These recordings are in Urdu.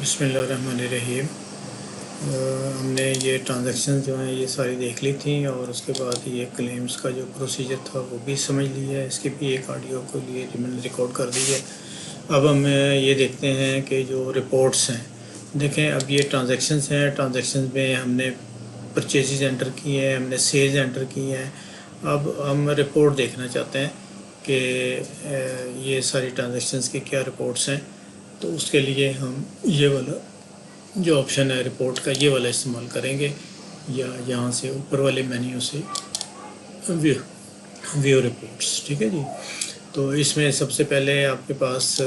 بسم اللہ الرحمن الرحیم۔ ہم نے یہ ٹرانزیکشن جو ہیں یہ ساری دیکھ لی تھیں، اور اس کے بعد یہ کلیمز کا جو پروسیجر تھا وہ بھی سمجھ لیا ہے۔ اس کی بھی ایک آڈیو کو لیے میں نے ریکارڈ کر دی ہے۔ اب ہم یہ دیکھتے ہیں کہ جو رپورٹس ہیں، دیکھیں اب یہ ٹرانزیکشنز ہیں، ٹرانزیکشنز میں ہم نے پرچیزز انٹر کیے ہیں، ہم نے سیلز انٹر کیے ہیں۔ اب ہم رپورٹ دیکھنا چاہتے ہیں کہ یہ ساری ٹرانزیکشنز کے کیا رپورٹس ہیں، تو اس کے لیے ہم یہ والا جو آپشن ہے رپورٹ کا، یہ والا استعمال کریں گے، یا یہاں سے اوپر والے مینیو سے ویو رپورٹس، ٹھیک ہے جی۔ تو اس میں سب سے پہلے آپ کے پاس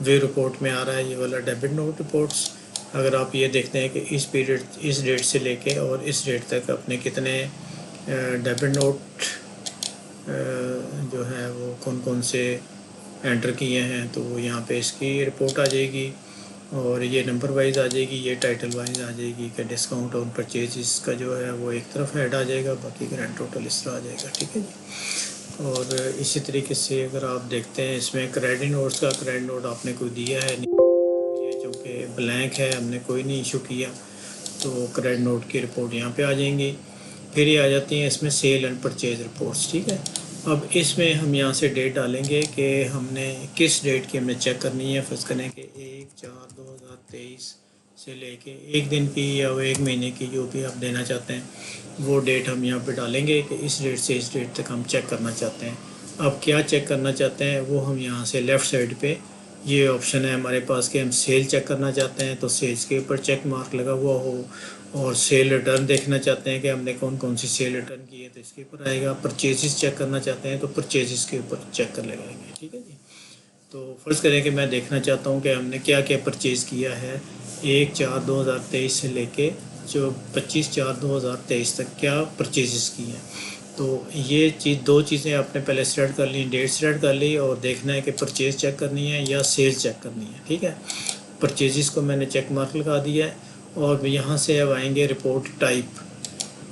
ویو رپورٹ میں آ رہا ہے یہ والا ڈیبٹ نوٹ رپورٹس۔ اگر آپ یہ دیکھتے ہیں کہ اس پیریڈ، اس ڈیٹ سے لے کے اور اس ڈیٹ تک اپنے کتنے ڈیبٹ نوٹ جو ہیں وہ کون سے انٹر کیے ہیں، تو وہ یہاں پہ اس کی رپورٹ آ جائے گی، اور یہ نمبر وائز آ جائے گی، یہ ٹائٹل وائز آ جائے گی کہ ڈسکاؤنٹ اور پرچیزز کا جو ہے وہ ایک طرف ہیڈ آ جائے گا، باقی گرینڈ ٹوٹل اس طرح آ جائے گا، ٹھیک ہے جی۔ اور اسی طریقے سے اگر آپ دیکھتے ہیں اس میں کریڈٹ نوٹس کا، کریڈٹ نوٹ آپ نے کوئی دیا ہے نہیں، یہ چونکہ بلینک ہے، ہم نے کوئی نہیں ایشو کیا، تو کریڈٹ نوٹ کی رپورٹ یہاں پہ آ جائیں گی۔ پھر یہ آ جاتی ہیں اس میں سیل اینڈ پرچیز رپورٹس، ٹھیک ہے۔ اب اس میں ہم یہاں سے ڈیٹ ڈالیں گے کہ ہم نے کس ڈیٹ کی ہم نے چیک کرنی ہے۔ فرض کریں کہ 1/4/2023 سے لے کے ایک دن کی یا وہ ایک مہینے کی، جو بھی آپ دینا چاہتے ہیں وہ ڈیٹ ہم یہاں پہ ڈالیں گے کہ اس ڈیٹ سے اس ڈیٹ تک ہم چیک کرنا چاہتے ہیں۔ اب کیا چیک کرنا چاہتے ہیں وہ ہم یہاں سے لیفٹ سائڈ پہ یہ آپشن ہے ہمارے پاس کہ ہم سیل چیک کرنا چاہتے ہیں، تو سیلز کے اوپر چیک مارک لگا ہوا ہو، اور سیل ریٹرن دیکھنا چاہتے ہیں کہ ہم نے کون سی سیل ریٹرن کی ہے تو اس کے اوپر آئے گا۔ پرچیزز چیک کرنا چاہتے ہیں تو پرچیزز کے اوپر چیک کر لگائیں گے، ٹھیک ہے جی۔ تو فرض کریں کہ میں دیکھنا چاہتا ہوں کہ ہم نے کیا کیا پرچیز کیا ہے 1/4/2023 سے لے کے جو 25/4/2023 تک کیا پرچیزز کی ہیں۔ تو یہ دو چیزیں آپ نے پہلے سلیکٹ کر لی، ڈیٹ سلیکٹ کر لی، اور دیکھنا ہے کہ پرچیز چیک کرنی ہے یا سیل چیک کرنی ہے، ٹھیک ہے۔ پرچیزز کو میں نے چیک مارک لگا دیا ہے، اور یہاں سے اب آئیں گے رپورٹ ٹائپ،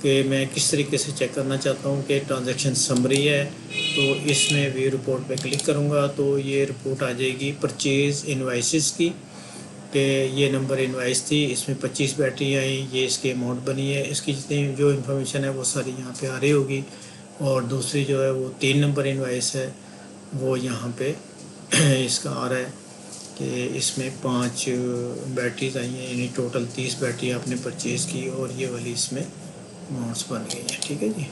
کہ میں کس طریقے سے چیک کرنا چاہتا ہوں کہ ٹرانزیکشن سمری ہے، تو اس میں ویو رپورٹ پہ کلک کروں گا تو یہ رپورٹ آ جائے گی پرچیز انوائسز کی، کہ یہ نمبر انوائس تھی، اس میں 25 بیٹری آئیں، یہ اس کی اماؤنٹ بنی ہے، اس کی جتنی جو انفارمیشن ہے وہ ساری یہاں پہ آ رہی ہوگی۔ اور دوسری جو ہے وہ 3 نمبر انوائس ہے، وہ یہاں پہ اس کا آ رہا ہے کہ اس میں 5 بیٹریز آئی ہیں، یعنی ٹوٹل 30 بیٹری آپ نے پرچیز کی، اور یہ والی اس میں اماؤنٹس بن گئی ہیں، ٹھیک ہے جی۔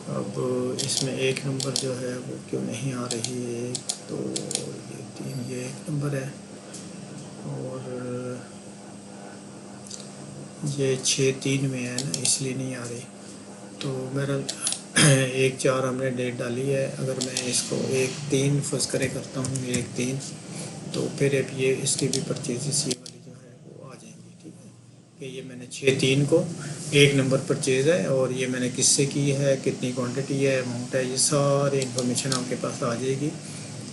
اب اس میں ایک نمبر جو ہے وہ کیوں نہیں آ رہی ہے، تو یہ 3، یہ ایک نمبر ہے، اور یہ 6/3 میں ہے نا، اس لیے نہیں آ رہی۔ تو میرا 1/4 ہم نے ڈیٹ ڈالی ہے، اگر میں اس کو 1/3 فرض کرے کرتا ہوں 1/3، تو پھر اب یہ اس کی بھی پرچیزز یہ والی جو ہے وہ آ جائیں گی، ٹھیک ہے، کہ یہ میں نے 6/3 کو ایک نمبر پرچیز ہے، اور یہ میں نے کس سے کی ہے، کتنی کوانٹٹی ہے، اماؤنٹ ہے، یہ ساری انفارمیشن آپ کے پاس آ جائے گی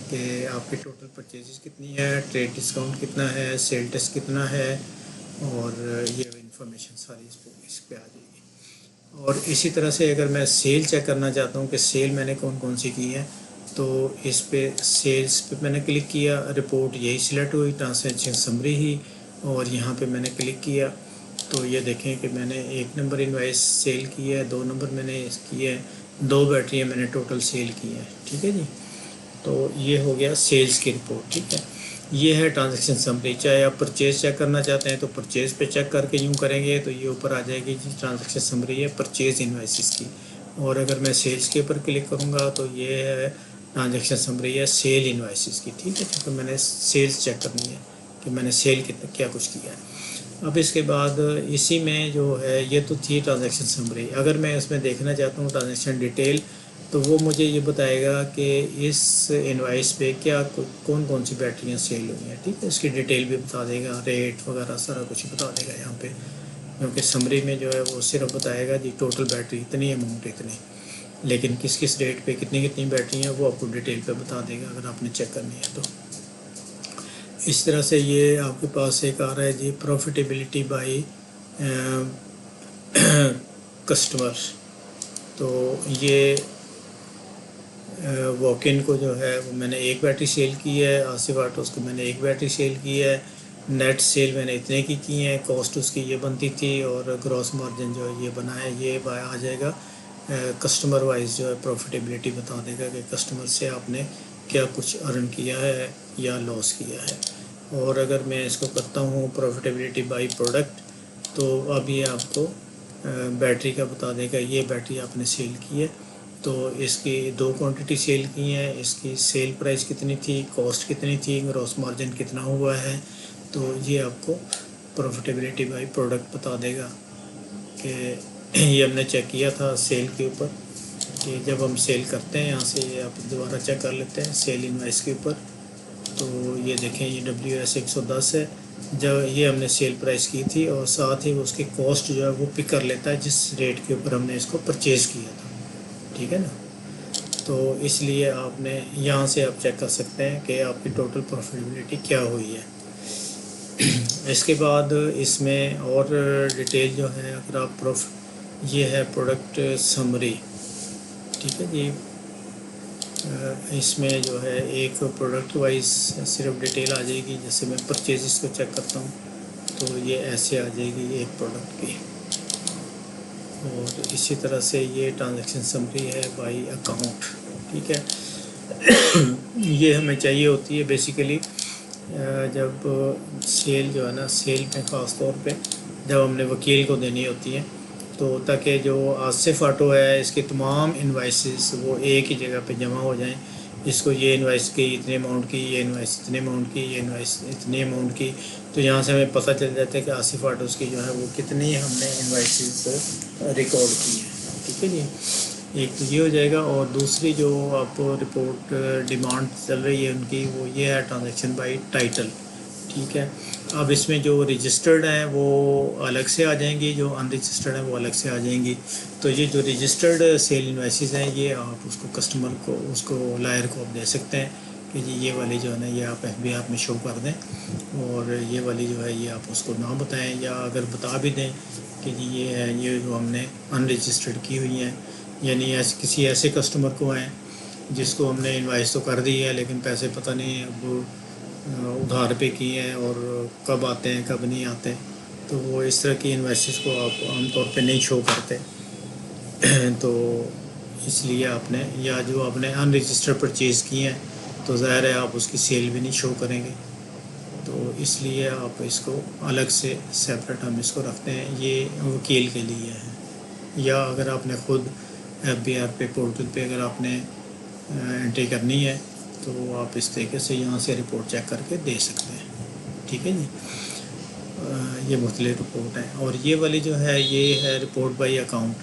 کہ آپ کی ٹوٹل پرچیزز کتنی ہے، ٹریڈ ڈسکاؤنٹ کتنا ہے، سیل ٹیکس کتنا ہے، اور یہ انفارمیشن ساری اس پہ آ جائے گی۔ اور اسی طرح سے اگر میں سیل چیک کرنا چاہتا ہوں کہ سیل میں نے کون سی کی ہے، تو اس پہ سیلز پہ میں نے کلک کیا، رپورٹ یہی سلیکٹ ہوئی، ٹرانزیکشن سمری ہی، اور یہاں پہ میں نے کلک کیا، تو یہ دیکھیں کہ میں نے 1 نمبر انوائس سیل کی ہے، 2 نمبر میں نے کی ہے، 2 بیٹریاں میں نے ٹوٹل سیل کی ہیں، ٹھیک ہے جی۔ تو یہ ہو گیا سیلز کی رپورٹ، ٹھیک ہے۔ یہ ہے ٹرانزیکشن سمری۔ چاہے آپ پرچیز چیک کرنا چاہتے ہیں تو پرچیز پہ چیک کر کے یوں کریں گے تو یہ اوپر آ جائے گی جی ٹرانزیکشن سمری ہے پرچیز انوائسز کی، اور اگر میں سیلز کے اوپر کلک کروں گا تو یہ ہے ٹرانزیکشن سمری ہے سیل انوائسز کی، ٹھیک ہے، کیونکہ میں نے سیلز چیک کرنی ہے کہ میں نے سیل کیا کچھ کیا ہے۔ اب اس کے بعد اسی میں جو ہے یہ تو تھی ٹرانزیکشن سمری، اگر میں اس میں دیکھنا چاہتا ہوں ٹرانزیکشن ڈیٹیل، تو وہ مجھے یہ بتائے گا کہ اس انوائس پہ کیا کون سی بیٹریاں سیل ہوئی ہیں، ٹھیک ہے، اس کی ڈیٹیل بھی بتا دے گا، ریٹ وغیرہ سارا کچھ بتا دے گا یہاں پہ، کیونکہ سمری میں جو ہے وہ صرف بتائے گا جی ٹوٹل بیٹری اتنی، اماؤنٹ اتنی، لیکن کس ریٹ پہ کتنی بیٹری ہیں وہ آپ کو ڈیٹیل پہ بتا دے گا اگر آپ نے چیک کرنی ہے تو۔ اس طرح سے یہ آپ کے پاس ایک آ رہا ہے جی پروفیٹیبلٹی بائی کسٹمر، تو یہ واک ان کو جو ہے وہ میں نے ایک بیٹری سیل کی ہے، آصف آٹوز کو میں نے ایک بیٹری سیل کی ہے، نیٹ سیل میں نے اتنے کی ہیں، کاسٹ اس کی یہ بنتی تھی، اور گراس مارجن جو ہے یہ بنا ہے، یہ آ جائے گا کسٹمر وائز جو ہے پروفیٹیبلٹی بتا دے گا کہ کسٹمر سے آپ نے کیا کچھ ارن کیا ہے یا لاس کیا ہے۔ اور اگر میں اس کو کرتا ہوں پروفیٹیبلٹی بائی پروڈکٹ، تو اب یہ آپ کو بیٹری کا بتا دے گا، یہ بیٹری آپ نے سیل کی ہے تو اس کی 2 کوانٹٹی سیل کی ہیں، اس کی سیل پرائس کتنی تھی، کاسٹ کتنی تھی، گراس مارجن کتنا ہوا ہے، تو یہ آپ کو پروفیٹیبلٹی بائی پروڈکٹ بتا دے گا کہ یہ ہم نے چیک کیا تھا سیل کے اوپر، کہ جب ہم سیل کرتے ہیں یہاں سے یہ آپ دوبارہ چیک کر لیتے ہیں سیل انوائس کے اوپر، تو یہ دیکھیں یہ WS110 ہے، جب یہ ہم نے سیل پرائس کی تھی، اور ساتھ ہی اس کی کاسٹ جو ہے وہ پک کر لیتا ہے جس ریٹ کے اوپر ہم نے اس کو پرچیز کیا تھا، ٹھیک ہے نا۔ تو اس لیے آپ نے یہاں سے آپ چیک کر سکتے ہیں کہ آپ کی ٹوٹل پروفیٹیبلٹی کیا ہوئی ہے۔ اس کے بعد اس میں اور ڈیٹیل جو ہے، اگر آپ یہ ہے پروڈکٹ سمری، ٹھیک ہے جی۔ اس میں جو ہے ایک پروڈکٹ وائز صرف ڈیٹیل آ جائے گی، جیسے میں پرچیزز کو چیک کرتا ہوں تو یہ ایسے آ جائے گی ایک پروڈکٹ کی، اور اسی طرح سے یہ ٹرانزیکشن سمری ہے بائی اکاؤنٹ، ٹھیک ہے۔ یہ ہمیں چاہیے ہوتی ہے بیسیکلی جب سیل جو ہے نا، سیل میں خاص طور پہ جب ہم نے وکیل کو دینی ہوتی ہے، تو تاکہ جو آصف آٹو ہے اس کے تمام انوائسز وہ ایک ہی جگہ پہ جمع ہو جائیں، اس کو یہ انوائس کی اتنے اماؤنٹ کی، یہ انوائس اتنے اماؤنٹ کی، یہ انوائس اتنے اماؤنٹ کی، تو یہاں سے ہمیں پتہ چل جاتا ہے کہ آصف آٹوز کی جو ہے وہ کتنی ہم نے انوائسز ریکارڈ کی ہیں، ٹھیک ہے جی۔ ایک تو یہ ہو جائے گا، اور دوسری جو آپ کو رپورٹ ڈیمانڈ چل رہی ہے ان کی، وہ یہ ہے ٹرانزیکشن بائی ٹائٹل، ٹھیک ہے۔ اب اس میں جو رجسٹرڈ ہیں وہ الگ سے آ جائیں گی، جو ان رجسٹرڈ ہیں وہ الگ سے آ جائیں گی۔ تو یہ جو رجسٹرڈ سیل انوائسز ہیں یہ آپ اس کو کسٹمر کو، اس کو لائر کو آپ دے سکتے ہیں کہ جی یہ والی جو ہے نا یہ آپ FBR میں شو کر دیں، اور یہ والی جو ہے یہ آپ اس کو نہ بتائیں، یا اگر بتا بھی دیں کہ جی یہ ہے، یہ جو ہم نے ان رجسٹرڈ کی ہوئی ہیں، یعنی کسی ایسے کسٹمر کو ہیں جس کو ہم نے انوائس تو کر دی ہے لیکن پیسے پتہ نہیں اب ادھار پہ کیے ہیں اور کب آتے ہیں کب نہیں آتے، تو وہ اس طرح کی انوائسز کو آپ عام طور پہ نہیں شو کرتے، تو اس لیے آپ نے، یا جو آپ نے ان رجسٹر پرچیز کی ہیں تو ظاہر ہے آپ اس کی سیل بھی نہیں شو کریں گے، تو اس لیے آپ اس کو الگ سے سیپریٹ ہم اس کو رکھتے ہیں، یہ وکیل کے لیے ہے۔ یا اگر آپ نے خود FBR پہ پورٹل پہ اگر آپ نے انٹری کرنی ہے تو آپ اس طریقے سے یہاں سے رپورٹ چیک کر کے دے سکتے ہیں، ٹھیک ہے جی۔ یہ مختلف رپورٹ ہیں، اور یہ والی جو ہے یہ ہے رپورٹ بائی اکاؤنٹ۔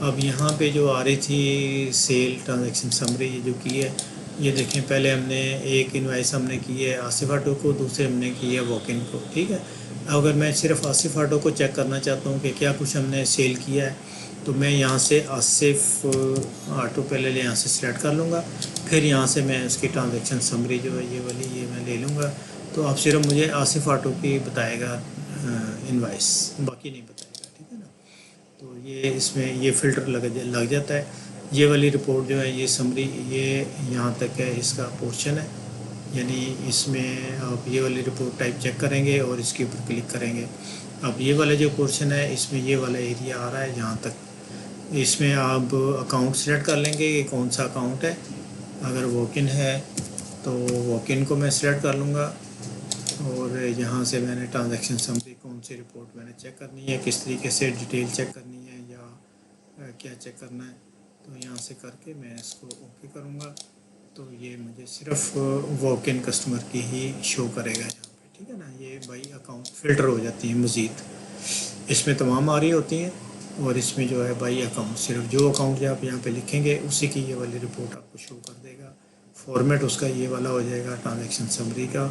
اب یہاں پہ جو آ رہی تھی سیل ٹرانزیکشن سمری یہ جو کی ہے، یہ دیکھیں پہلے ہم نے ایک انوائس ہم نے کی ہے آصف آٹو کو، دوسرے ہم نے کی ہے واک-ان کو، ٹھیک ہے۔ اگر میں صرف آصف آٹو کو چیک کرنا چاہتا ہوں کہ کیا کچھ ہم نے سیل کیا ہے، تو میں یہاں سے آصف آٹو پہلے یہاں سے سلیکٹ کر لوں گا، پھر یہاں سے میں اس کی ٹرانزیکشن سمری جو ہے یہ والی یہ میں لے لوں گا، تو اب صرف مجھے آصف آٹو کی بتائے گا انوائس، باقی نہیں بتائے گا، ٹھیک ہے نا۔ تو یہ اس میں یہ فلٹر لگ جاتا ہے۔ یہ والی رپورٹ جو ہے یہ سمری، یہ یہاں تک ہے اس کا پورشن ہے، یعنی اس میں آپ یہ والی رپورٹ ٹائپ چیک کریں گے اور اس کے اوپر کلک کریں گے۔ اب یہ والا جو پورشن ہے اس میں یہ والا ایریا آ رہا ہے جہاں تک، اس میں آپ اکاؤنٹ سلیکٹ کر لیں گے کہ کون سا اکاؤنٹ ہے، اگر واک-ان ہے تو واک-ان کو میں سلیکٹ کر لوں گا، اور یہاں سے میں نے ٹرانزیکشن سمری کون سی رپورٹ میں نے چیک کرنی ہے، کس طریقے سے ڈیٹیل چیک کرنی ہے یا کیا چیک کرنا ہے، تو یہاں سے کر کے میں اس کو اوکے کروں گا، تو یہ مجھے صرف واک-ان کسٹمر کی ہی شو کرے گا یہاں پہ، ٹھیک ہے نا۔ یہ بائی اکاؤنٹ فلٹر ہو جاتی ہیں مزید، اس میں تمام آ رہی ہوتی ہیں، اور اس میں جو ہے بائی اکاؤنٹ صرف جو اکاؤنٹ آپ یہاں پہ لکھیں گے اسی کی یہ والی رپورٹ آپ کو شو کر دے گا۔ فارمیٹ اس کا یہ والا ہو جائے گا، ٹرانزیکشن سمری کا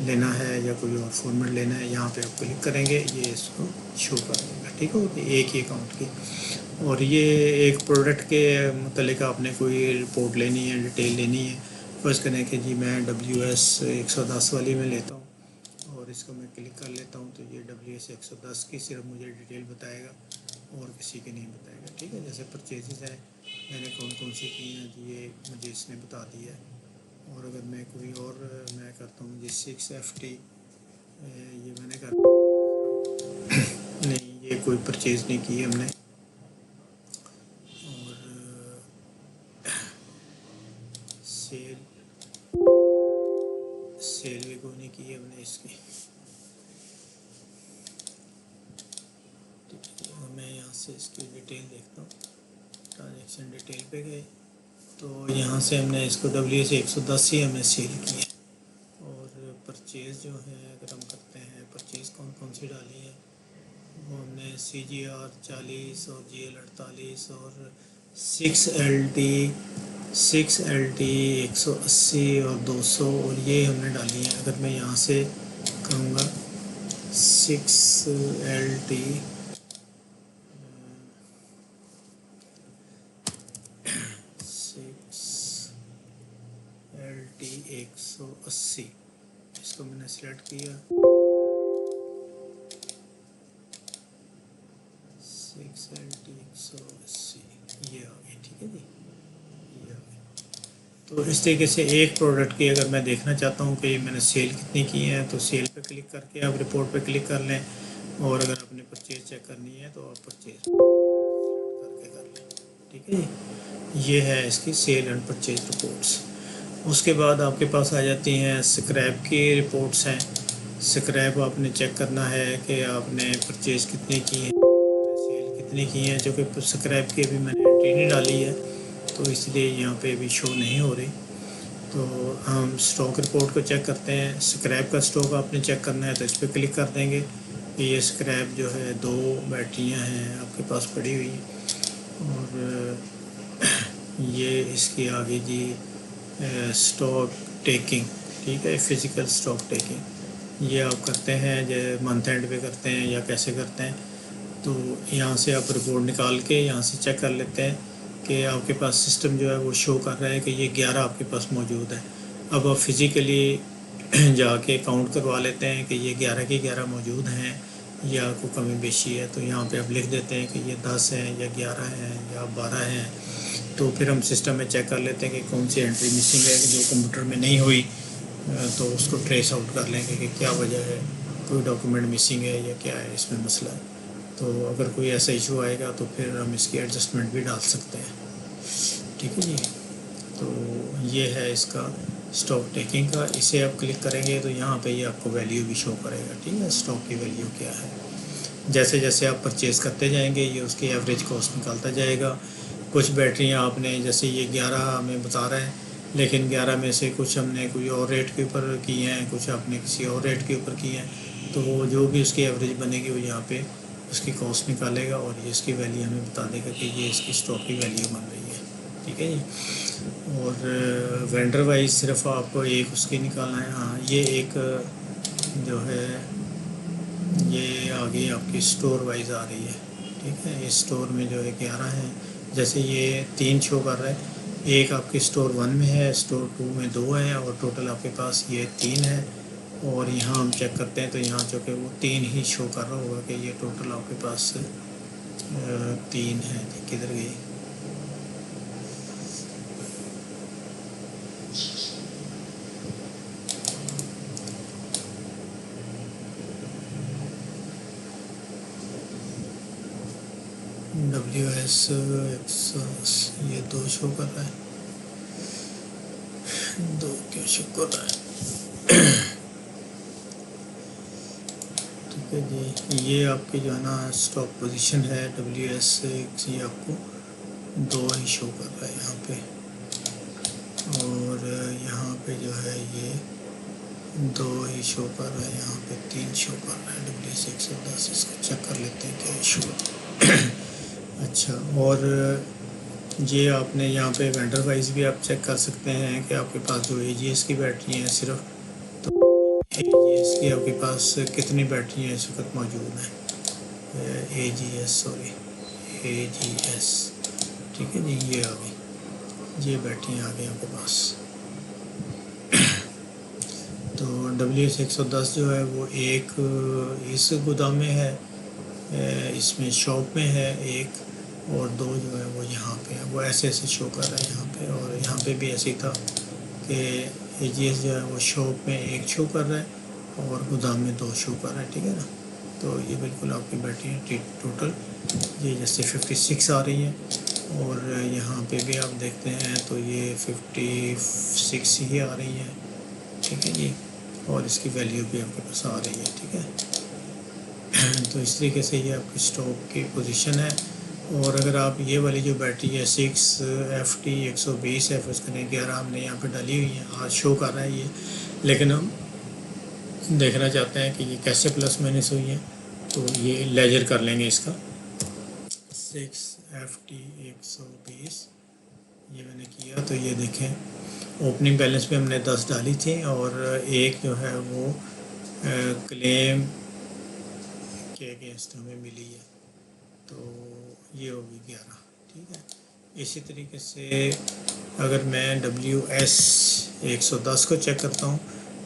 لینا ہے یا کوئی اور فارمیٹ لینا ہے، یہاں پہ آپ کلک کریں گے یہ اس کو شو کر دے گا، ٹھیک ہے، ایک ہی اکاؤنٹ کی۔ اور یہ ایک پروڈکٹ کے متعلق آپ نے کوئی رپورٹ لینی ہے، ڈیٹیل لینی ہے، فرض کریں کہ جی میں WS110 والی میں لیتا ہوں اور اس کو میں کلک کر لیتا ہوں، تو یہ WS110 کی صرف مجھے ڈیٹیل بتائے گا اور کسی کی نہیں بتائے گا، ٹھیک ہے۔ جیسے پرچیزز ہیں میں نے کون کون سی کی ہیں جی یہ مجھے اس نے بتا دیا ہے، اور اگر میں کوئی اور میں کرتا ہوں جی 6FT یہ میں نے کر نہیں، یہ کوئی پرچیز نہیں کی ہم نے، اور سیل بھی کوئی نہیں کی ہم نے اس کی. میں یہاں سے اس کی ڈیٹیل دیکھتا ہوں. ٹرانزیکشن ڈیٹیل پہ گئے تو یہاں سے ہم نے اس کو WS110 ہی ہم نے سیل کی ہے. اور پرچیز جو ہے اگر ہم کرتے ہیں، پرچیز کون کون سی ڈالی ہے، وہ ہم نے CGR 40 اور GL 48 اور 6LT 180 اور 200 اور یہ ہم نے ڈالی ہیں. اگر میں یہاں سے کروں گا 6LT 180، اس کو میں نے سلیکٹ کیا. 6LT 180 یہ آ گئی. ٹھیک ہے جی، یہ آ گئی. تو اس طریقے سے ایک پروڈکٹ کی اگر میں دیکھنا چاہتا ہوں کہ میں نے سیل کتنی کی ہے تو سیل پہ کلک کر کے آپ رپورٹ پہ کلک کر لیں، اور اگر آپ نے پرچیز چیک کرنی ہے تو آپ پرچیز کر کے کر لیں. ٹھیک ہے جی، یہ ہے اس کی سیل اینڈ پرچیز رپورٹس. اس کے بعد آپ کے پاس آ جاتی ہیں سکریپ کی رپورٹس ہیں. سکریپ آپ نے چیک کرنا ہے کہ آپ نے پرچیز کتنی کی ہے، سیل کتنی کی ہیں. جو کہ سکریپ کی ابھی میں نے انٹری نہیں ڈالی ہے تو اس لیے یہاں پہ ابھی شو نہیں ہو رہی. تو ہم اسٹاک رپورٹ کو چیک کرتے ہیں. سکریپ کا اسٹاک آپ نے چیک کرنا ہے تو اس پہ کلک کر دیں گے. یہ سکریپ جو ہے 2 بیٹریاں ہیں آپ کے پاس پڑی ہوئی، اور یہ اس کی آگے جی اسٹاک ٹیکنگ. ٹھیک ہے، فزیکل اسٹاک ٹیکنگ یہ آپ کرتے ہیں جو منتھ اینڈ پہ کرتے ہیں یا کیسے کرتے ہیں. تو یہاں سے آپ رپورٹ نکال کے یہاں سے چیک کر لیتے ہیں کہ آپ کے پاس سسٹم جو ہے وہ شو کر رہا ہے کہ یہ 11 آپ کے پاس موجود ہے. اب آپ فزیکلی جا کے کاؤنٹ کروا لیتے ہیں کہ یہ 11 کی 11 موجود ہیں یا کوئی کمی بیشی ہے. تو یہاں پہ آپ لکھ دیتے ہیں کہ یہ 10 ہیں یا 11 ہیں یا 12 ہیں. تو پھر ہم سسٹم میں چیک کر لیتے ہیں کہ کون سی انٹری مسنگ ہے جو کمپیوٹر میں نہیں ہوئی، تو اس کو ٹریس آؤٹ کر لیں گے کہ کیا وجہ ہے، کوئی ڈاکومنٹ مسنگ ہے یا کیا ہے اس میں مسئلہ ہے. تو اگر کوئی ایسا ایشو آئے گا تو پھر ہم اس کی ایڈجسٹمنٹ بھی ڈال سکتے ہیں. ٹھیک ہے جی، تو یہ ہے اس کا اسٹاک ٹیکنگ کا. اسے آپ کلک کریں گے تو یہاں پہ یہ آپ کو ویلیو بھی شو کرے گا. ٹھیک ہے، اسٹاک کی ویلیو کیا ہے. جیسے جیسے آپ پرچیز کرتے جائیں گے یہ اس کی ایوریج کاسٹ نکالتا جائے گا. کچھ بیٹریاں آپ نے جیسے یہ 11 ہمیں بتا رہا ہے، لیکن 11 میں سے کچھ ہم نے کوئی اور ریٹ کے اوپر کی ہیں، کچھ آپ نے کسی اور ریٹ کے اوپر کی ہیں. تو وہ جو بھی اس کی ایوریج بنے گی وہ یہاں پہ اس کی کاسٹ نکالے گا اور یہ اس کی ویلیو ہمیں بتا دے گا کہ یہ اس کی اسٹاک کی ویلیو بن رہی ہے. ٹھیک ہے جی، اور وینڈر وائز صرف آپ کو ایک اس کی نکالنا ہے. ہاں، یہ ایک جو ہے یہ آگے آپ کی اسٹور وائز آ رہی ہے. ٹھیک ہے، اس اسٹور میں جو ہے 11 ہیں. جیسے یہ 3 شو کر رہا ہے، ایک آپ کی اسٹور 1 میں ہے، اسٹور 2 میں 2 ہیں، اور ٹوٹل آپ کے پاس یہ 3 ہے. اور یہاں ہم چیک کرتے ہیں تو یہاں چونکہ وہ 3 ہی شو کر رہا ہوگا کہ یہ ٹوٹل آپ کے پاس 3 ہے. کدھر گئی؟ WS 180 یہ 2 شو کر رہا ہے، 2 کیوں شو کر رہا ہے. ٹھیک ہے جی، یہ آپ کی جو ہے نا اسٹاک پوزیشن ہے WS یہ آپ کو 2 ہی شو کر رہا ہے یہاں پہ. اور یہاں پہ جو ہے یہ 2 ہی شو کر رہا ہے، یہاں پہ 3 شو کر رہا ہے. WS 110 اس کو چیک کر لیتے ہیں کیا ایشو ہے. اچھا، اور یہ آپ نے یہاں پہ وینڈر وائز بھی آپ چیک کر سکتے ہیں کہ آپ کے پاس جو AGS کی بیٹری ہیں صرف، تو AGS کی آپ کے پاس کتنی بیٹری ہیں اس وقت موجود ہیں. AGS ٹھیک ہے جی، یہ آ گئی، یہ بیٹریاں آ گئی آپ کے پاس. تو WS 110 جو ہے وہ ایک اس گودام میں ہے، اس میں شاپ میں ہے ایک، اور 2 جو ہے وہ یہاں پہ ہے. وہ ایسے شو کر رہا ہے یہاں پہ. اور یہاں پہ بھی ایسے ہی تھا کہ AGS جو ہے وہ شاپ میں ایک شو کر رہا ہے اور گودام میں 2 شو کر رہا ہے، ٹھیک ہے نا. تو یہ بالکل آپ کی بیٹری ٹوٹل یہ جیسے 56 آ رہی ہے، اور یہاں پہ بھی آپ دیکھتے ہیں تو یہ 56 ہی آ رہی ہے، ٹھیک ہے جی. اور اس کی ویلیو بھی آپ کے پاس آ رہی ہے، ٹھیک ہے. تو اس طریقے سے یہ آپ کی اسٹاک کی پوزیشن ہے. اور اگر آپ یہ والی جو بیٹری ہے 6FT 120 ہے، فرض کریں 11 ہم نے یہاں پہ ڈالی ہوئی ہے، آج شو کر رہا ہے یہ، لیکن ہم دیکھنا چاہتے ہیں کہ یہ کیسے پلس مائنس ہوئی ہے. تو یہ لیجر کر لیں گے اس کا 6FT 120 یہ میں نے کیا. تو یہ دیکھیں اوپننگ بیلنس پہ ہم نے 10 ڈالی تھی، اور ایک جو ہے وہ کلیم کے اگینسٹ ہمیں ملی ہے، تو یہ ہوگی 11، ٹھیک ہے. اسی طریقے سے اگر میں WS 110 کو چیک کرتا ہوں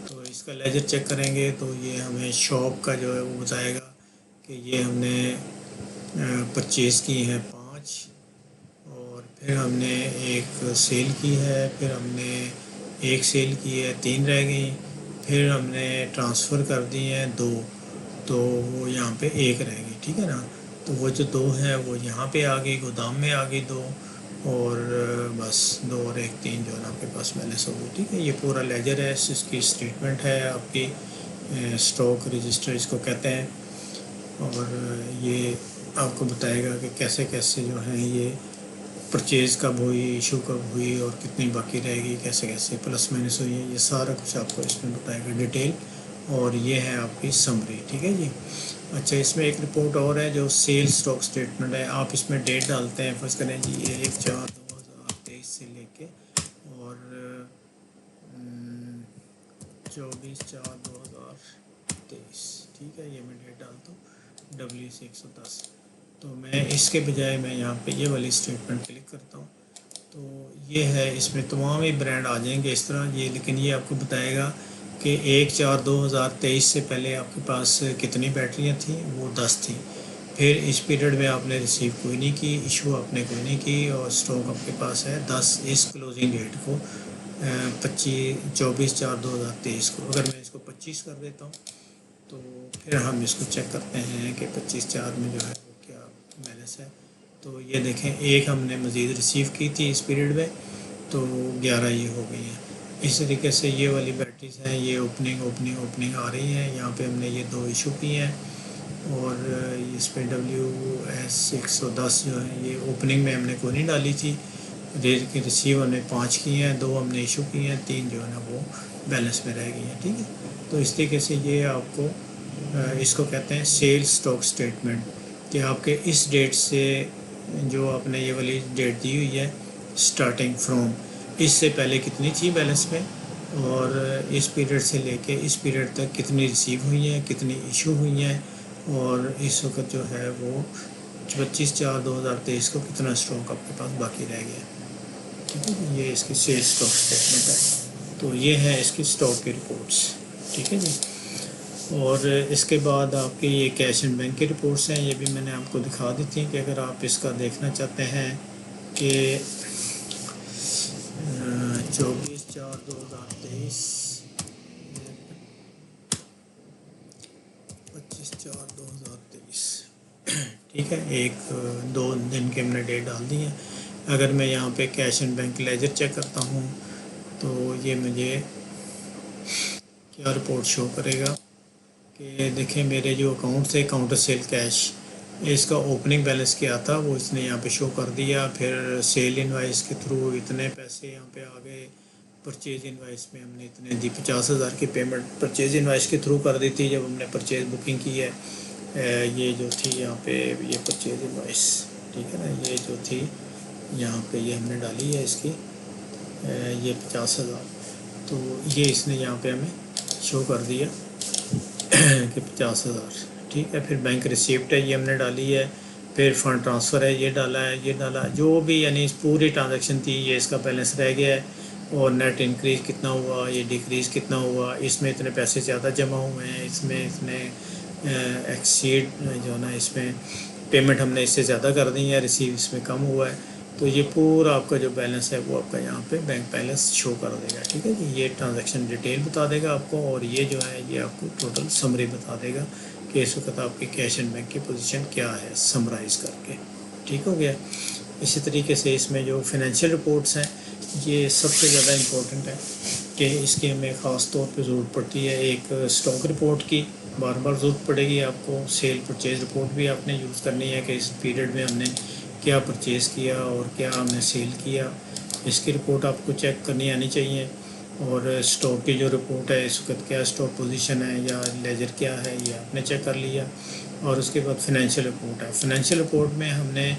تو اس کا لیجر چیک کریں گے تو یہ ہمیں شاپ کا جو ہے وہ بتائے گا کہ یہ ہم نے پرچیز کی ہیں 5، اور پھر ہم نے ایک سیل کی ہے، پھر ہم نے ایک سیل کی ہے، 3 رہ گئیں، پھر ہم نے ٹرانسفر کر دی ہیں 2، تو وہ یہاں پہ 1 رہ گئی، ٹھیک ہے نا. تو وہ جو 2 ہیں وہ یہاں پہ آ گئی، گودام میں آ گئی 2، اور بس 2 اور 1 3 جو ہے نا آپ کے پاس بیلنس ہو گئی، ٹھیک ہے. یہ پورا لیجر ہے، اس کی اسٹیٹمنٹ ہے آپ کی، اسٹاک رجسٹر اس کو کہتے ہیں. اور یہ آپ کو بتائے گا کہ کیسے کیسے جو ہیں یہ پرچیز کب ہوئی، ایشو کب ہوئی، اور کتنی باقی رہے گی، کیسے کیسے پلس مائنس ہوئی ہے، یہ سارا کچھ آپ کو اس میں بتائے گا ڈیٹیل. اور یہ ہے آپ کی سمری، ٹھیک ہے جی. اچھا اس میں ایک رپورٹ اور ہے جو سیل اسٹاک اسٹیٹمنٹ ہے. آپ اس میں ڈیٹ ڈالتے ہیں، فرض کریں جی 1/4/2023 سے لے کے اور 24/4/2023، ٹھیک ہے. یہ میں ڈیٹ ڈالتا ہوں WS 110. تو میں اس کے بجائے میں یہاں پہ یہ والی اسٹیٹمنٹ کلک کرتا ہوں، تو یہ ہے اس میں تمام ہی برانڈ آ جائیں گے اس طرح یہ. لیکن یہ آپ کو بتائے گا کہ 1/4/2023 سے پہلے آپ کے پاس کتنی بیٹریاں تھیں، وہ 10 تھیں. پھر اس پیریڈ میں آپ نے ریسیو کوئی نہیں کی، ایشو آپ نے کوئی نہیں کی، اور اسٹاک آپ کے پاس ہے 10 اس کلوزنگ ڈیٹ کو 24/4/2023 کو. اگر میں اس کو 25 کر دیتا ہوں تو پھر ہم اس کو چیک کرتے ہیں کہ 25/4 میں جو ہے وہ کیا بیلنس ہے. تو یہ دیکھیں ایک ہم نے مزید ریسیو کی تھی اس پیریڈ میں، تو 11 یہ ہو گئی ہیں. اس طریقے سے یہ والی بیٹریز ہیں، یہ اوپننگ آ رہی ہیں. یہاں پہ ہم نے یہ 2 ایشو کی ہیں، اور اس پہ WS 110 جو ہے یہ اوپننگ میں ہم نے کوئی نہیں ڈالی تھی. کی ریسیو ہم نے 5 کی ہیں، 2 ہم نے ایشو کی ہیں، 3 جو ہے نا وہ بیلنس میں رہ گئی ہیں، ٹھیک ہے. تو اس طریقے سے یہ آپ کو اس کو کہتے ہیں سیل اسٹاک اسٹیٹمنٹ، کہ آپ کے اس ڈیٹ سے جو آپ نے یہ والی ڈیٹ دی ہوئی ہے اسٹارٹنگ فرام، اس سے پہلے کتنی تھی بیلنس میں، اور اس پیریڈ سے لے کے اس پیریڈ تک کتنی ریسیو ہوئی ہیں، کتنی ایشو ہوئی ہیں، اور اس وقت جو ہے وہ 25/4/2023 کو کتنا اسٹاک آپ کے پاس باقی رہ گیا، ٹھیک ہے. یہ اس کی سیل اسٹاک اسٹیٹمنٹ ہے. تو یہ ہے اس کی اسٹاک کی رپورٹس، ٹھیک ہے جی. اور اس کے بعد آپ کے یہ کیش اینڈ بینک کی رپورٹس ہیں، یہ بھی میں نے آپ کو دکھا دی تھی کہ اگر آپ اس کا دیکھنا چاہتے ہیں کہ 24/4/2023 25/4/2023 ٹھیک ہے. 1-2 دن کے ہم نے ڈیٹ ڈال دی ہیں. اگر میں یہاں پہ cash and bank ledger check کرتا ہوں تو یہ مجھے کیا رپورٹ شو کرے گا کہ دیکھیں میرے جو اکاؤنٹ تھے کاؤنٹر سیل کیش، اس کا اوپننگ بیلنس کیا تھا وہ اس نے یہاں پہ شو کر دیا. پھر سیل انوائس کے تھرو اتنے پیسے یہاں پہ آ گئے. پرچیز انوائس میں ہم نے اتنے دی 50,000 کی پیمنٹ پرچیز انوائس کے تھرو کر دی تھی جب ہم نے پرچیز بکنگ کی ہے. یہ جو تھی یہاں پہ یہ پرچیز انوائس، ٹھیک ہے نا، یہ جو تھی یہاں پہ یہ ہم نے ڈالی ہے اس کی یہ 50,000. تو یہ اس نے یہاں پہ ہمیں شو کر دیا کہ 50,000، ٹھیک ہے. پھر بینک ریسیپٹ ہے یہ ہم نے ڈالی ہے. پھر فنڈ ٹرانسفر ہے یہ ڈالا ہے، یہ ڈالا جو بھی یعنی پوری ٹرانزیکشن تھی یہ اس کا بیلنس رہ گیا ہے. اور نیٹ انکریز کتنا ہوا، یہ ڈیکریز کتنا ہوا، اس میں اتنے پیسے زیادہ جمع ہوئے ہیں، اس میں اتنے ایکسیڈ جو ہے نا اس میں پیمنٹ ہم نے اس سے زیادہ کر دی ہے، ریسیو اس میں کم ہوا ہے. تو یہ پورا آپ کا جو بیلنس ہے وہ آپ کا یہاں پہ بینک بیلنس شو کر دے گا، ٹھیک ہے جی۔ یہ ٹرانزیکشن ڈیٹیل بتا دے گا آپ کو، اور یہ جو ہے یہ آپ کو ٹوٹل سمری بتا دے گا کہ اس وقت آپ کی کیش اینڈ بینک کی پوزیشن کیا ہے، سمرائز کر کے، ٹھیک ہو گیا۔ اسی طریقے سے اس میں جو فنینشیل رپورٹس ہیں یہ سب سے زیادہ امپورٹنٹ ہے کہ اس کی ہمیں خاص طور پہ ضرورت پڑتی ہے۔ ایک اسٹاک رپورٹ کی بار بار ضرورت پڑے گی آپ کو، سیل پرچیز رپورٹ بھی آپ نے یوز کرنی ہے کہ اس پیریڈ میں ہم نے کیا پرچیز کیا اور کیا ہم نے سیل کیا، اس کی رپورٹ آپ کو چیک کرنی آنی چاہیے۔ اور اسٹاک کی جو رپورٹ ہے اس وقت کیا اسٹاک پوزیشن ہے یا لیجر کیا ہے یہ آپ نے چیک کر لیا۔ اور اس کے بعد فنینشیل رپورٹ ہے۔ فنینشیل رپورٹ میں ہم نے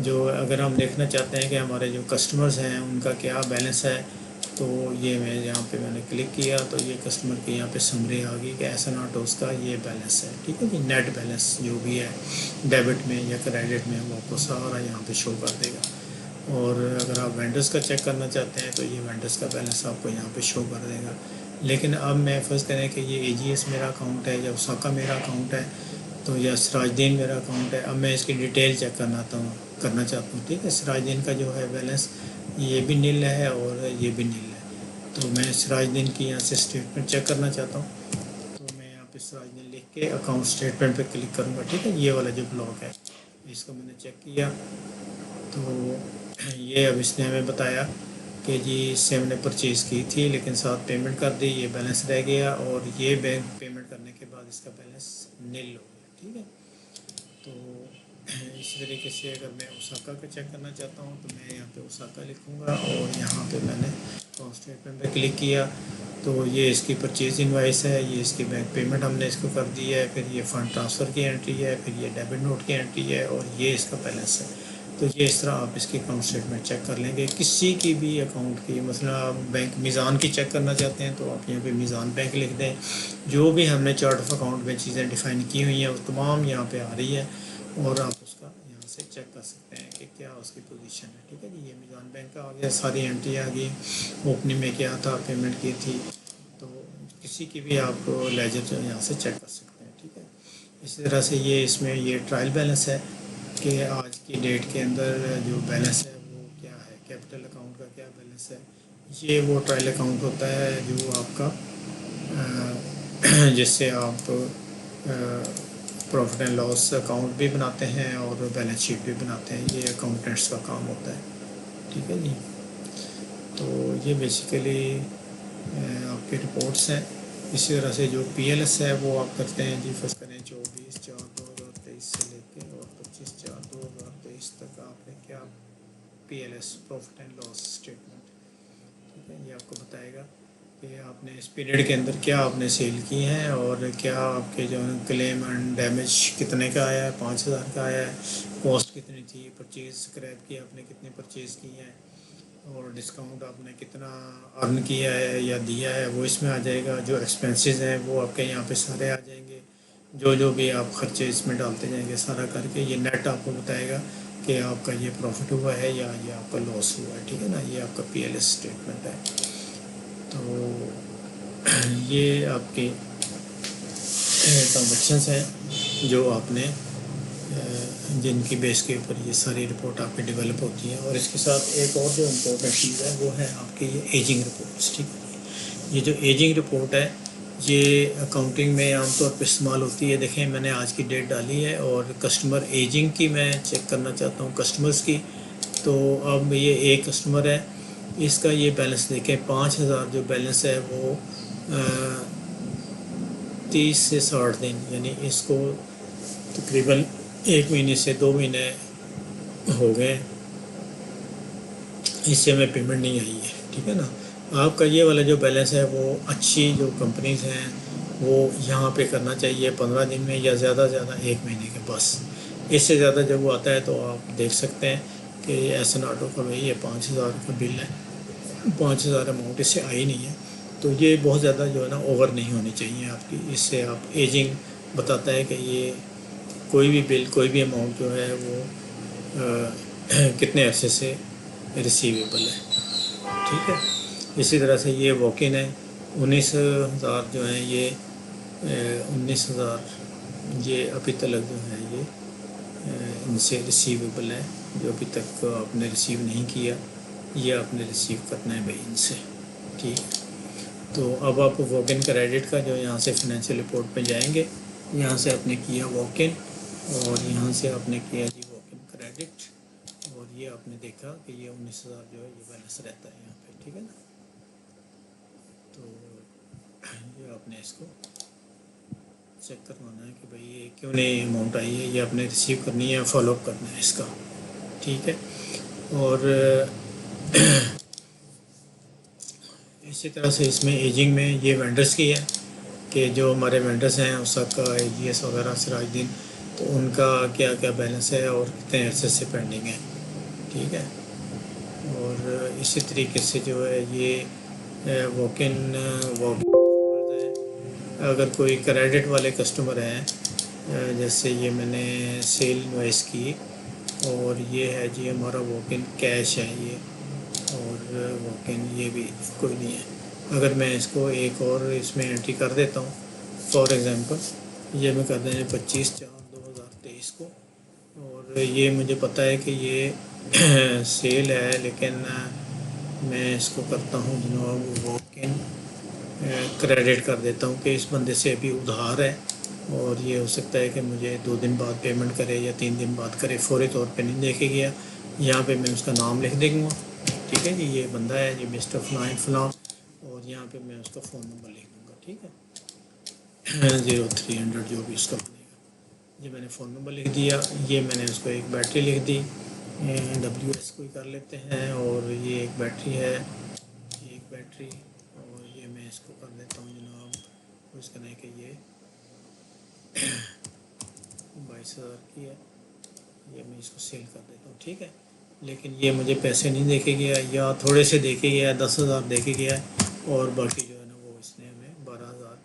جو اگر ہم دیکھنا چاہتے ہیں کہ ہمارے جو کسٹمرز ہیں ان کا کیا بیلنس ہے، تو یہ میں نے کلک کیا تو یہ کسٹمر کی یہاں پہ سمری آ گئی کہ ایسا ناٹ اس کا یہ بیلنس ہے، ٹھیک ہے جی۔ نیٹ بیلنس جو بھی ہے ڈیبٹ میں یا کریڈٹ میں وہ آپ کو سارا یہاں پہ شو کر دے گا۔ اور اگر آپ وینڈرز کا چیک کرنا چاہتے ہیں تو یہ وینڈرز کا بیلنس آپ کو یہاں پہ شو کر دے گا۔ لیکن اب میں فرض کریں کہ یہ اے جی ایس میرا اکاؤنٹ ہے یا اوساکا میرا اکاؤنٹ ہے تو یا سراج دین میرا اکاؤنٹ ہے، اب میں اس کی ڈیٹیل چیک کرنا چاہتا ہوں، ٹھیک ہے۔ سراج دین کا جو ہے بیلنس یہ بھی نیل ہے اور یہ بھی نیل ہے، تو میں سراج دین کی یہاں سے اسٹیٹمنٹ چیک کرنا چاہتا ہوں، تو میں یہاں پہ سراج دین لکھ کے اکاؤنٹ اسٹیٹمنٹ پہ کلک کروں گا، ٹھیک ہے۔ یہ والا جو بلاک ہے اس کو میں نے چیک کیا تو یہ اب اس نے ہمیں بتایا کہ جی اس سے ہم نے پرچیز کی تھی لیکن ساتھ پیمنٹ کر دی، یہ بیلنس رہ گیا، اور یہ بینک پیمنٹ کرنے کے بعد اس کا بیلنس نیل ہو گیا، ٹھیک ہے۔ تو اسی طریقے سے اگر میں اوساکا کا چیک کرنا چاہتا ہوں تو میں یہاں پہ اوساکا لکھوں گا اور یہاں پہ میں نے اکاؤنٹ اسٹیٹمنٹ پہ کلک کیا تو یہ اس کی پرچیز انوائس ہے، یہ اس کی بینک پیمنٹ ہم نے اس کو کر دی ہے، پھر یہ فنڈ ٹرانسفر کی انٹری ہے، پھر یہ ڈیبٹ نوٹ کی انٹری ہے، اور یہ اس کا بیلنس ہے۔ تو یہ اس طرح آپ اس کی اکاؤنٹ اسٹیٹمنٹ چیک کر لیں گے کسی کی بھی اکاؤنٹ کی، مثلا آپ بینک میزان کی چیک کرنا چاہتے ہیں تو آپ یہاں پہ میزان بینک لکھ دیں، جو بھی ہم نے چارٹ آف اکاؤنٹ میں چیزیں ڈیفائن کی ہوئی ہیں وہ تمام یہاں پہ آ رہی ہے، اور آپ اس کا یہاں سے چیک کر سکتے ہیں کہ کیا اس کی پوزیشن ہے، ٹھیک ہے جی۔ یہ میزان بینک کا آ گیا، ساری انٹری آ گئی، اوپننگ میں کیا تھا، پیمنٹ کی تھی، تو کسی کی بھی آپ لیجر یہاں سے چیک کر سکتے ہیں، ٹھیک ہے۔ اسی طرح سے یہ اس میں یہ ٹرائل بیلنس ہے کہ آج کی ڈیٹ کے اندر جو بیلنس ہے وہ کیا ہے، کیپٹل اکاؤنٹ کا کیا بیلنس ہے۔ یہ وہ ٹرائل اکاؤنٹ ہوتا ہے جو آپ کا جس سے آپ پروفٹ اینڈ لاس اکاؤنٹ بھی بناتے ہیں اور بیلنس شیٹ بھی بناتے ہیں، یہ اکاؤنٹنٹس کا کام ہوتا ہے، ٹھیک ہے جی۔ تو یہ بیسیکلی آپ کے رپورٹس ہیں۔ اسی طرح سے جو پی ایل ایس ہے وہ آپ کرتے ہیں جی، فرض کریں 24/4/2023 سے لے کے اور 25/4/2023 تک آپ نے کیا P L S profit and loss statement, ٹھیک ہے، یہ آپ کو بتائے گا کہ آپ نے اس پیریڈ کے اندر کیا آپ نے سیل کی ہیں اور کیا آپ کے جو کلیم اینڈ ڈیمیج کتنے کا آیا ہے، 5,000 کا آیا ہے، کاسٹ کتنی تھی، پرچیز اسکریپ کی آپ نے کتنے پرچیز کی ہیں، اور ڈسکاؤنٹ آپ نے کتنا ارن کیا ہے یا دیا ہے وہ اس میں آ جائے گا، جو ایکسپینسز ہیں وہ آپ کے یہاں پہ سارے آ جائیں گے، جو بھی آپ خرچے اس میں ڈالتے جائیں گے سارا کر کے یہ نیٹ آپ کو بتائے گا کہ آپ کا یہ پروفٹ ہوا ہے یا یہ آپ کا لاس ہوا ہے، ٹھیک ہے نا۔ یہ آپ کا پی ایل ایس اسٹیٹمنٹ ہے۔ تو یہ آپ کے ٹرانزیکشنس ہیں جو آپ نے جن کی بیس کے اوپر یہ ساری رپورٹ آپ کی ڈیولپ ہوتی ہے، اور اس کے ساتھ ایک اور جو امپورٹنٹ چیز ہے وہ ہے آپ کی یہ ایجنگ رپورٹس، ٹھیک ہے۔ یہ جو ایجنگ رپورٹ ہے یہ اکاؤنٹنگ میں عام طور پہ استعمال ہوتی ہے۔ دیکھیں میں نے آج کی ڈیٹ ڈالی ہے اور کسٹمر ایجنگ کی میں چیک کرنا چاہتا ہوں کسٹمرز کی، تو اب یہ ایک کسٹمر ہے، اس کا یہ بیلنس دیکھیں 5,000 جو بیلنس ہے وہ 30 سے 60 دن، یعنی اس کو تقریباً 1 مہینے سے 2 مہینے ہو گئے اس سے ہمیں پیمنٹ نہیں آئی ہے، ٹھیک ہے نا۔ آپ کا یہ والا جو بیلنس ہے وہ اچھی جو کمپنیز ہیں وہ یہاں پہ کرنا چاہیے 15 دن میں یا زیادہ سے زیادہ 1 مہینے کے، بس اس سے زیادہ جب وہ آتا ہے تو آپ دیکھ سکتے ہیں کہ ایسا ناٹو کا بھائی یہ 5,000 کا بل ہے، 5,000 اماؤنٹ اس سے آئی نہیں ہے، تو یہ بہت زیادہ جو ہے نا اوور نہیں ہونی چاہیے آپ کی۔ اس سے آپ ایجنگ بتاتا ہے کہ یہ کوئی بھی بل کوئی بھی اماؤنٹ جو ہے وہ کتنے عرصے سے ریسیویبل ہے، ٹھیک ہے۔ اسی طرح سے یہ واک-ان ہے 19,000 جو ہیں یہ 19,000 یہ ابھی تلک جو ہے یہ ان سے ریسیویبل ہے جو ابھی تک آپ نے ریسیو نہیں کیا، یہ آپ نے ریسیو کرنا ہے بھائی ان سے، ٹھیک ہے۔ تو اب آپ واک ان کریڈٹ کا جو یہاں سے فنینشیل رپورٹ پہ جائیں گے، یہاں سے آپ نے کیا واک ان، اور یہاں سے آپ نے کیا جی واک ان کریڈٹ، اور یہ آپ نے دیکھا کہ یہ 19,000 جو ہے یہ بیلنس رہتا ہے یہاں پہ، ٹھیک ہے نا۔ تو یہ آپ نے اس کو چیک کروانا ہے کہ بھائی یہ کیوں نہیں اماؤنٹ آئی ہے، یہ آپ نے ریسیو کرنی ہے، فالو اپ کرنا ہے اس کا، ٹھیک ہے۔ اور اسی طرح سے اس میں ایجنگ میں یہ وینڈرز کی ہے کہ جو ہمارے وینڈرز ہیں اس کا اے جی ایس وغیرہ سراج دین، تو ان کا کیا کیا بیلنس ہے اور کتنے عرصے سے پینڈنگ ہے، ٹھیک ہے۔ اور اسی طریقے سے جو ہے یہ واک ان اگر کوئی کریڈٹ والے کسٹمر ہیں، جیسے یہ میں نے سیل انوائس کی، اور یہ ہے جی ہمارا واک ان کیش ہے یہ، اور واک ان یہ بھی کوئی نہیں ہے۔ اگر میں اس کو ایک اور اس میں انٹری کر دیتا ہوں، فار ایگزامپل یہ میں کر دیں 25/4/2023 کو، اور یہ مجھے پتہ ہے کہ یہ سیل ہے، لیکن میں اس کو کرتا ہوں جناب واک ان کریڈٹ کر دیتا ہوں کہ اس بندے سے ابھی ادھار ہے، اور یہ ہو سکتا ہے کہ مجھے 2 دن بعد پیمنٹ کرے یا 3 دن بعد کرے، فوری طور پہ نہیں دیکھے گیا۔ یہاں پہ میں اس کا نام لکھ دیں گا، ٹھیک ہے جی، یہ بندہ ہے جی مسٹر فلان فلاں، اور یہاں پہ میں اس کا فون نمبر لکھ دوں گا، ٹھیک ہے، 0300 جو بھی اس کا بنے گا۔ یہ میں نے فون نمبر لکھ دیا، یہ میں نے اس کو ایک بیٹری لکھ دی، WS کوئی کر لیتے ہیں، اور یہ ایک بیٹری ہے، ایک بیٹری، اور یہ میں اس کو کر دیتا ہوں جناب، اس کا نہیں کہ یہ 22,000 کی ہے، یہ میں اس کو سیل کر دیتا ہوں، ٹھیک ہے۔ لیکن یہ مجھے پیسے نہیں دے کے گیا، یا تھوڑے سے دے کے گیا، 10,000 دے کے گیا، اور باقی جو ہے نا وہ اس نے ہمیں 12,000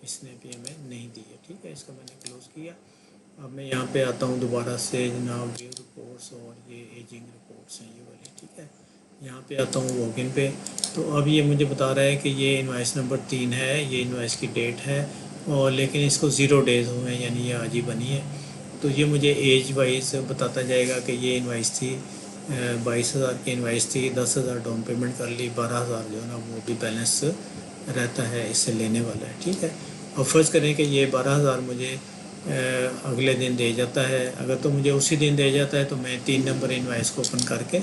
اس نے بھی ہمیں نہیں دی ہے، ٹھیک ہے۔ اس کو میں نے کلوز کیا۔ اب میں یہاں پہ آتا ہوں دوبارہ سے جناب ویو رپورٹس، اور یہ ایجنگ رپورٹس ہیں یہ والی، ٹھیک ہے۔ یہاں پہ آتا ہوں واک ان پہ، تو اب یہ مجھے بتا رہا ہے کہ یہ انوائس نمبر 3 ہے، یہ انوائس کی ڈیٹ ہے، اور لیکن اس کو 0 days ہوئے ہیں، یعنی یہ آج ہی بنی ہے۔ تو یہ مجھے ایج وائز بتاتا جائے گا کہ یہ انوائس تھی 22,000 کی انوائس تھی، 10,000 ڈاؤن پیمنٹ کر لی، 12,000 جو ہے نا وہ بھی بیلنس رہتا ہے، اس سے لینے والا ہے، ٹھیک ہے۔ اور فرض کریں کہ یہ 12,000 مجھے اگلے دن دے جاتا ہے، اگر تو مجھے اسی دن دے جاتا ہے تو میں 3 نمبر انوائس کو اوپن کر کے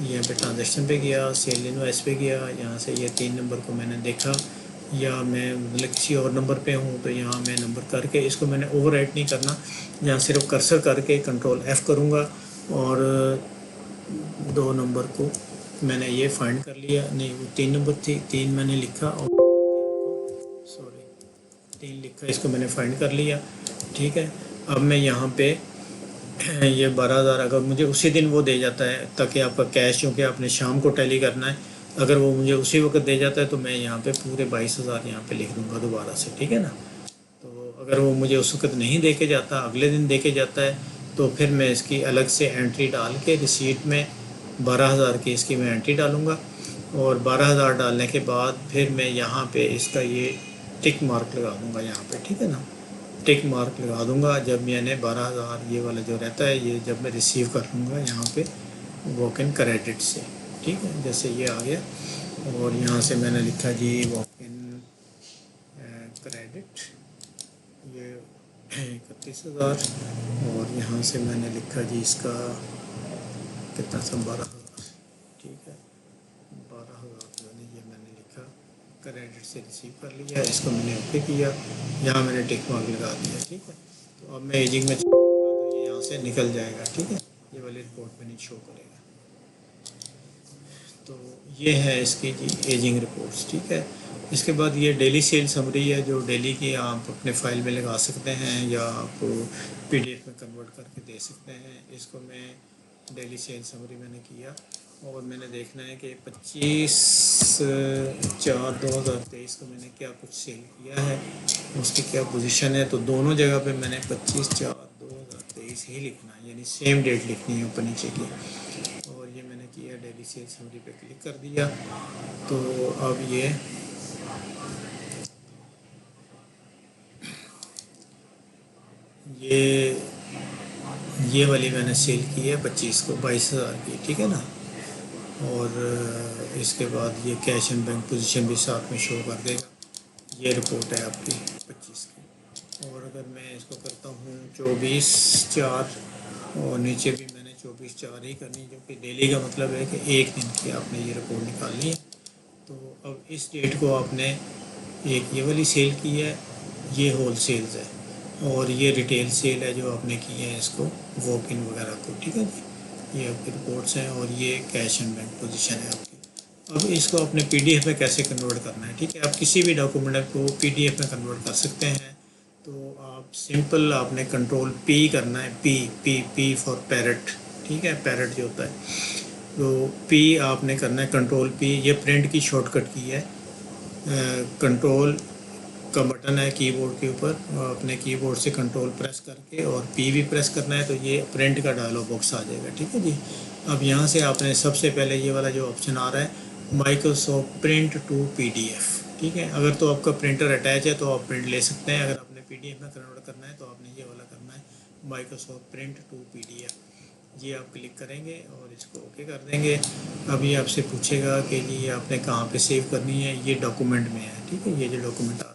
یہاں پہ ٹرانزیکشن پہ گیا، سیل انوائس پہ گیا، یہاں سے یہ 3 نمبر کو میں نے دیکھا، یا میں مطلب کسی اور نمبر پہ ہوں تو یہاں میں نمبر کر کے اس کو میں نے اوور رائٹ نہیں کرنا، یہاں صرف کرسر کر کے کنٹرول F کروں گا، اور 2 نمبر کو میں نے یہ فائنڈ کر لیا، نہیں وہ 3 نمبر تھی، 3 میں نے لکھا، اور سوری 3 لکھا، اس کو میں نے فائنڈ کر لیا، ٹھیک ہے۔ اب میں یہاں پہ یہ 12,000 اگر مجھے اسی دن وہ دے جاتا ہے، تاکہ آپ کا کیش چونکہ آپ نے شام کو ٹیلی کرنا ہے، اگر وہ مجھے اسی وقت دے جاتا ہے تو میں یہاں پہ پورے 22,000 یہاں پہ لکھ دوں گا دوبارہ سے، ٹھیک ہے نا۔ تو اگر وہ مجھے اس وقت نہیں دے کے جاتا، اگلے دن دے کے جاتا ہے، تو پھر میں اس کی الگ سے انٹری ڈال کے ریسیٹ میں 12,000 کی اس کی میں انٹری ڈالوں گا، اور 12,000 ڈالنے کے بعد پھر میں یہاں پہ اس کا یہ ٹک مارک لگا دوں گا یہاں پہ، ٹھیک ہے نا، ٹک مارک لگا دوں گا جب میں نے 12,000 یہ والا جو رہتا ہے یہ جب میں ریسیو کر لوں گا یہاں پہ واک ان کریڈٹ سے، ٹھیک ہے۔ جیسے یہ آ گیا، اور یہاں سے میں نے لکھا جی واک ان کریڈٹ، یہ 31,000، اور یہاں سے میں نے لکھا جی اس کا کتنا تھا 12,000، ٹھیک ہے، 12,000 جو ہے یہ میں نے لکھا کریڈٹ سے ریسیو کر لیا، اس کو میں نے اوکے کیا، یہاں میں نے ٹک مارک لگا دیا، ٹھیک ہے۔ تو اب میں ایجنگ میں تو یہ یہاں سے نکل جائے گا، ٹھیک ہے، یہ والی رپورٹ میں نہیں شو کرے گا۔ تو یہ ہے اس کی جی ایجنگ رپورٹس، ٹھیک ہے۔ اس کے بعد یہ ڈیلی سیل سمری ہے، جو ڈیلی کی آپ اپنے فائل میں لگا سکتے ہیں، یا آپ PDF میں کنورٹ کر کے دے سکتے ہیں۔ اس کو میں ڈیلی سیل سمری میں نے کیا، اور میں نے دیکھنا ہے کہ 25/4/2023 کو میں نے کیا کچھ سیل کیا ہے، اس کی کیا پوزیشن ہے، تو دونوں جگہ پہ میں نے 25/4/2023 ہی لکھنا ہے، یعنی سیم ڈیٹ لکھنی ہے اوپر نیچے کی، اور یہ میں نے کیا ڈیلی سیل سمری پہ کلک کر دیا۔ تو اب یہ یہ والی میں نے سیل کی ہے 25 کو 22,000 کی، ٹھیک ہے نا. اور اس کے بعد یہ کیش اینڈ بینک پوزیشن بھی ساتھ میں شو کر دے گا. یہ رپورٹ ہے آپ کی 25 کی. اور اگر میں اس کو کرتا ہوں 24/4 اور نیچے بھی میں نے 24/4 ہی کرنی، جو کہ ڈیلی کا مطلب ہے کہ ایک دن کی آپ نے یہ رپورٹ نکالنی ہے. تو اب اس ڈیٹ کو آپ نے ایک یہ والی سیل کی ہے، یہ ہول سیلز ہے، اور یہ ریٹیل سیل ہے جو آپ نے کی ہے اس کو واک ان وغیرہ کو، ٹھیک ہے جی. یہ آپ کی رپورٹس ہیں اور یہ کیش اینڈ بینک پوزیشن ہے آپ کی. اب اس کو اپنے پی ڈی ایف میں کیسے کنورٹ کرنا ہے، ٹھیک ہے. آپ کسی بھی ڈاکومنٹ کو پی ڈی ایف میں کنورٹ کر سکتے ہیں. تو آپ سمپل آپ نے کنٹرول پی کرنا ہے، پی فار پیرٹ، ٹھیک ہے. پیرٹ جو ہوتا ہے تو پی آپ نے کرنا ہے کنٹرول پی. یہ پرنٹ کی شارٹ کٹ کی ہے. کنٹرول کا بٹن ہے کی بورڈ کے اوپر، اپنے کی بورڈ سے کنٹرول پریس کر کے اور پی بھی پریس کرنا ہے تو یہ پرنٹ کا ڈائلاگ باکس آ جائے گا، ٹھیک ہے جی. اب یہاں سے آپ نے سب سے پہلے یہ والا جو آپشن آ رہا ہے Microsoft print to P D F, ٹھیک ہے. اگر تو آپ کا پرنٹر اٹیچ ہے تو آپ پرنٹ لے سکتے ہیں. اگر آپ نے پی ڈی ایف میں کنورٹ کرنا ہے تو آپ نے یہ والا کرنا ہے Microsoft print to P D F. یہ آپ کلک کریں گے اور اس کو اوکے کر دیں گے. اب یہ آپ سے پوچھے گا کہ جی یہ آپ نے کہاں پہ سیو کرنی ہے. یہ ڈاکومنٹ میں ہے، ٹھیک ہے. یہ جو ڈاکومنٹ آ رہا ہے،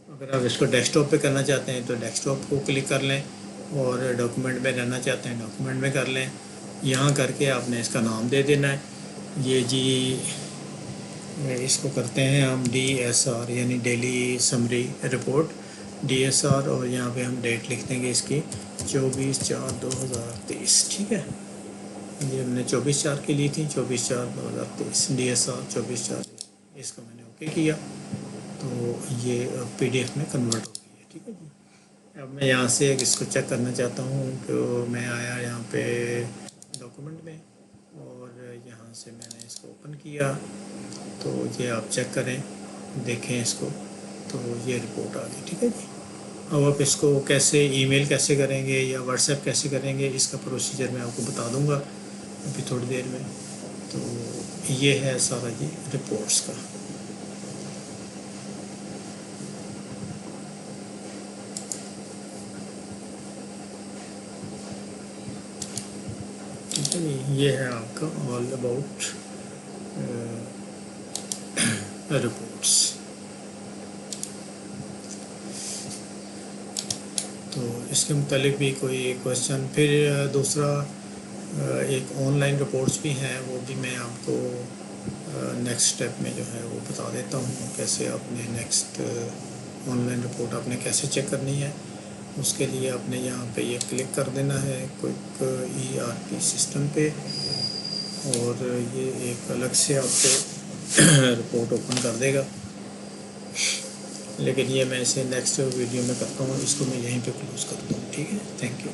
اگر آپ اس کو ڈیسک ٹاپ پہ کرنا چاہتے ہیں تو ڈیسک ٹاپ کو کلک کر لیں، اور ڈاکومنٹ میں رہنا چاہتے ہیں ڈاکومنٹ میں کر لیں. یہاں کر کے آپ نے اس کا نام دے دینا ہے. یہ جی اس کو کرتے ہیں ہم ڈی ایس آر یعنی daily summary report D S R, اور یہاں پہ ہم ڈیٹ لکھ دیں گے اس کی 24/4/2023، ٹھیک ہے. یہ ہم نے 24/4 کی لی تھی، 24/4/2023 ڈی ایس آر 24/4. اس کو میں نے اوکے کیا تو یہ پی ڈی ایف میں کنورٹ ہو گئی ہے، ٹھیک ہے جی. اب میں یہاں سے اس کو چیک کرنا چاہتا ہوں کہ میں آیا یہاں پہ ڈاکومنٹ میں، اور یہاں سے میں نے اس کو اوپن کیا تو یہ آپ چیک کریں، دیکھیں اس کو، تو یہ رپورٹ آ گئی، ٹھیک ہے جی. اب آپ اس کو کیسے ای میل کیسے کریں گے یا واٹس ایپ کیسے کریں گے، اس کا پروسیجر میں آپ کو بتا دوں گا ابھی تھوڑی دیر میں. تو یہ ہے سارا جی رپورٹس کا. ٹھیک ہے جی، یہ ہے آپ کا آل اباؤٹ رپورٹس. تو اس کے متعلق بھی کوئی کویشچن. پھر دوسرا ایک آن لائن رپورٹس بھی ہیں، وہ بھی میں آپ کو نیکسٹ اسٹیپ میں جو ہے وہ بتا دیتا ہوں کیسے آپ نے نیکسٹ آن لائن رپورٹ آپ نے کیسے چیک کرنی ہے. اس کے لیے آپ نے یہاں پہ یہ کلک کر دینا ہے quick E R P system پہ، اور یہ ایک الگ سے آپ کو رپورٹ اوپن کر دے گا. لیکن یہ میں اسے نیکسٹ ویڈیو میں کرتا ہوں، اس کو میں یہیں پہ کلوز کرتا ہوں، ٹھیک ہے. Thank you.